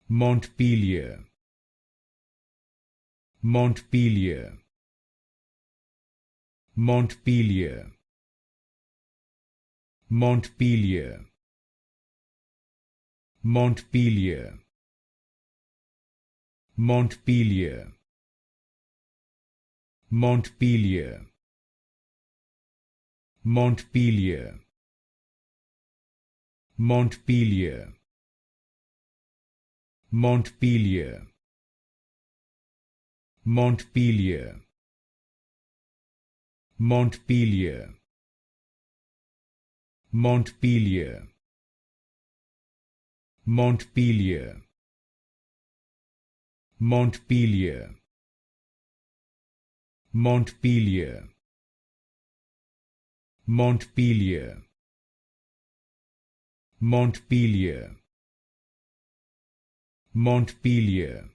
Montpelier, Montpelier, Montpelier, Montpelier, Montpelier, Montpelier, Montpelier, Montpelier, Montpelier, Montpelier, Montpelier, Montpelier, Montpelier, Montpelier, Montpelier, Montpelier, Montpelier, Montpelier, Montpelier,